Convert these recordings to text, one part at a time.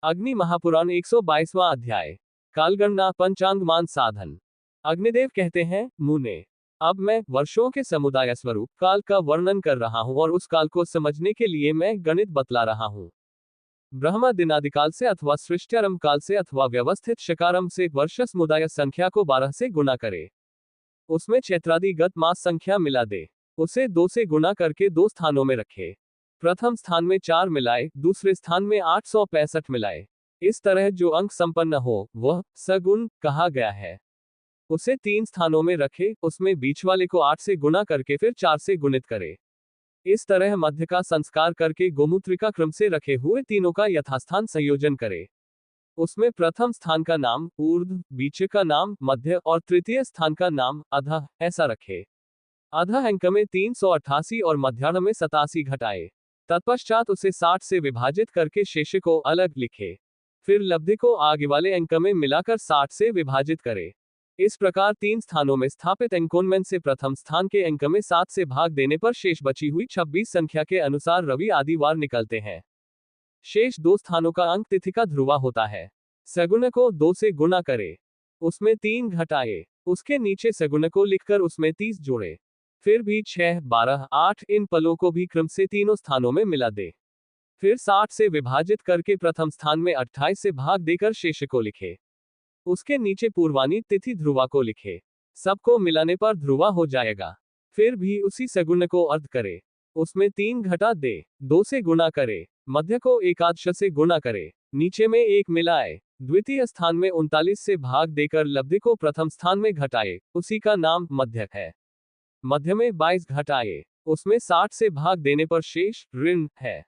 अग्नि महापुराण 122वां अध्याय। कालगणना पंचांग मान साधन। अग्निदेव कहते हैं, मुने, अब मैं वर्षों के समुदाय स्वरूप काल का वर्णन कर रहा हूं और उस काल को समझने के लिए मैं गणित बतला रहा हूं। ब्रह्मा दिनादिकाल से अथवा सृष्ट्यारंभ काल से अथवा व्यवस्थित शकारंभ से वर्ष समुदाय संख्या को 12 से गुणा करे। उसमें चैत्रादिगत मास संख्या मिला दे। उसे 2 से गुणा करके 2 स्थानों में रखे। प्रथम स्थान में 4 मिलाए, दूसरे स्थान में 865 मिलाए। इस तरह जो अंक संपन्न हो वह सगुण कहा गया है। उसे 3 स्थानों में रखे, उसमें बीच वाले को 8 से गुणा करके फिर 4 से गुणित करे। इस तरह मध्य का संस्कार करके गोमूत्रिका क्रम से रखे हुए तीनों का यथास्थान संयोजन करे। उसमें प्रथम स्थान का नाम ऊर्ध्व, बीच का नाम मध्य और तृतीय स्थान का नाम अधः ऐसा रखे। अधः अंक में 388 और मध्याह्न में 87 घटाए। तत्पश्चात उसे 60 से विभाजित करके शेष को अलग लिखे। फिर लब्धि को आगे वाले अंक में मिलाकर 60 से विभाजित करे। इस प्रकार 3 स्थानों में स्थापित अंकोन्मेन से प्रथम स्थान के अंक में 7 से भाग देने पर शेष बची हुई 26 संख्या के अनुसार रवि आदि वार निकलते हैं। शेष 2 स्थानों का अंक तिथि का ध्रुवा होता है। सगुण को 2 से गुणा करे, उसमें 3 घटाए, उसके नीचे सगुण को लिखकर उसमें 30 जोड़े। फिर भी 6, 12, 8 इन पलों को भी क्रम से तीनों स्थानों में मिला दे। फिर 60 से विभाजित करके प्रथम स्थान में 28 से भाग देकर शेष को लिखे। उसके नीचे पूर्वानी तिथि ध्रुवा को लिखे। सबको मिलाने पर ध्रुवा हो जाएगा। फिर भी उसी सगुण को अर्ध करे, उसमें 3 घटा दे, 2 से गुणा करे, मध्य को एकादश से गुणा करे, नीचे में 1 मिलाए, द्वितीय स्थान में 39 से भाग देकर लब्धि को प्रथम स्थान में घटाए, उसी का नाम मध्य है। मध्य में 22 घटाए, उसमें 60 से भाग देने पर शेष ऋण है।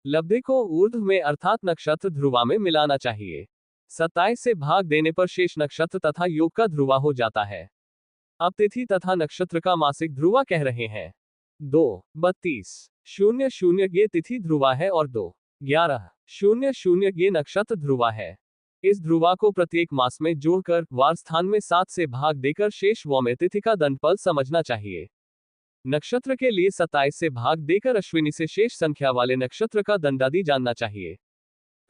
लब्धि को ऊर्ध्व में अर्थात नक्षत्र ध्रुवा में मिलाना चाहिए। 27 से भाग देने पर शेष नक्षत्र तथा योग का ध्रुवा हो जाता है। अब तिथि तथा नक्षत्र का मासिक ध्रुवा कह रहे हैं। 2, 32, 00 ये तिथि ध्रुवा है और 2, 11, 00 ये नक्षत्र ध्रुवा है। इस ध्रुवा को प्रत्येक मास में जोड़कर वार स्थान में 7 से भाग देकर शेष व में तिथि का दंडफल समझना चाहिए। नक्षत्र के लिए 27 से भाग देकर अश्विनी से शेष संख्या वाले नक्षत्र का दंडादि जानना चाहिए।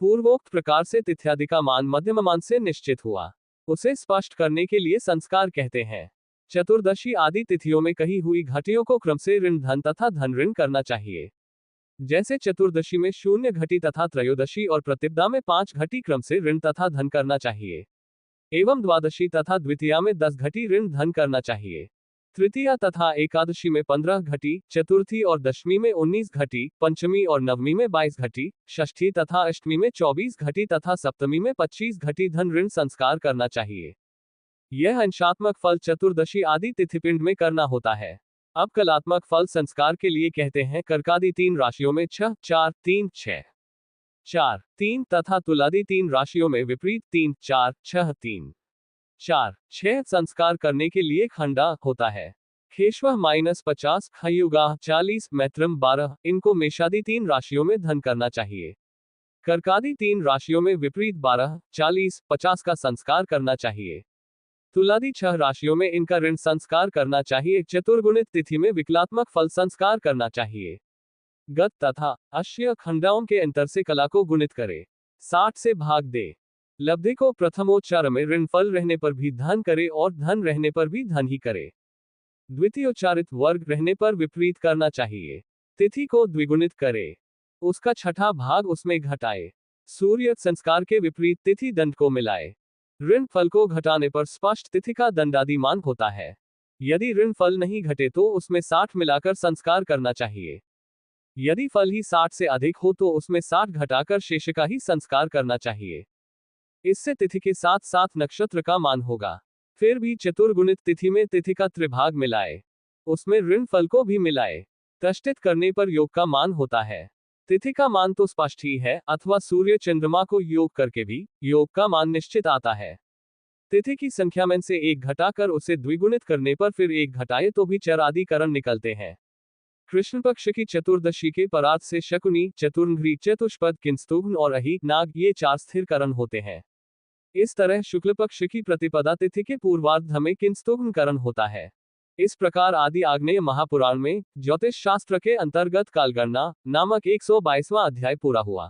पूर्वोक्त प्रकार से तिथ्यादि का मान मध्यम मान से निश्चित हुआ। उसे स्पष्ट करने के लिए संस्कार कहते हैं। चतुर्दशी आदि तिथियों में कही हुई घटियों को क्रम से ऋण धन तथा धन ऋण करना चाहिए। जैसे चतुर्दशी में 0 घटी तथा त्रयोदशी और प्रतिपदा में 5 घटी क्रम से ऋण तथा धन करना चाहिए। एवं द्वादशी तथा द्वितीया में 10 घटी ऋण धन करना चाहिए। तृतीया तथा एकादशी में 15 घटी, चतुर्थी और दशमी में 19 घटी, पंचमी और नवमी में 22 घटी, षष्ठी तथा अष्टमी में 24 घटी तथा सप्तमी में 25 घटी धन ऋण संस्कार करना चाहिए। यह अंशात्मक फल चतुर्दशी आदि तिथिपिंड में करना होता है। अब कलात्मक फल संस्कार के लिए कहते हैं, कर्कादि 3 राशियों में 6, 4, 3, 6, 4, 3 तथा तुलादि 3 राशियों में विपरीत 3, 4, 6, 3, 4, 6 संस्कार करने के लिए खंडा होता है। खेश्व -50, खयुगा 40, मैत्रम 12 इनको मेषादि 3 राशियों में धन करना चाहिए। कर्कादि 3 राशियों में विपरीत 12, 40, 50 का संस्कार करना चाहिए। तुलादि 6 राशियों में इनका ऋण संस्कार करना चाहिए। चतुर्गुणित तिथि में विकलात्मक फल संस्कार करना चाहिए। गत तथा अश्य खंडाओं के अंतर से कला को गुणित करे, 60 से भाग दे। लब्धि को प्रथमोच्चार में ऋण फल रहने पर भी धन करे और धन रहने पर भी धन ही करे। द्वितीयोच्चारित वर्ग रहने पर विपरीत करना चाहिए। तिथि को द्विगुणित करे, उसका छठा भाग उसमें घटाए। सूर्य संस्कार के विपरीत तिथि दंड को मिलाए। ऋण फल को घटाने पर स्पष्ट तिथि का दंडादिमान होता है। यदि ऋण फल नहीं घटे तो उसमें 60 मिलाकर संस्कार करना चाहिए। यदि फल ही 60 से अधिक हो तो उसमें 60 घटाकर शेष का ही संस्कार करना चाहिए। इससे तिथि के साथ साथ नक्षत्र का मान होगा। फिर भी चतुर्गुणित तिथि में तिथि का त्रिभाग मिलाए, उसमें ऋण फल को भी मिलाए। तष्टित करने पर योग का मान होता है। तिथि का मान तो स्पष्ट ही है, अथवा सूर्य चंद्रमा को योग करके भी योग का मान निश्चित आता है। तिथि की संख्या में से 1 घटाकर उसे द्विगुणित करने पर फिर 1 घटाए तो भी चर आदि करण निकलते हैं। कृष्ण पक्ष की चतुर्दशी के परार्थ से शकुनी, चतुर्ंघ्री, चतुष्पद, किंस्तुघ्न और अहि, नाग ये 4 स्थिर करण होते हैं। इस तरह शुक्ल पक्ष की प्रतिपदा तिथि के पूर्वार्ध में किंस्तुघ्न करण होता है। इस प्रकार आदि आग्नेय महापुराण में ज्योतिष शास्त्र के अंतर्गत कालगणना नामक 122वां अध्याय पूरा हुआ।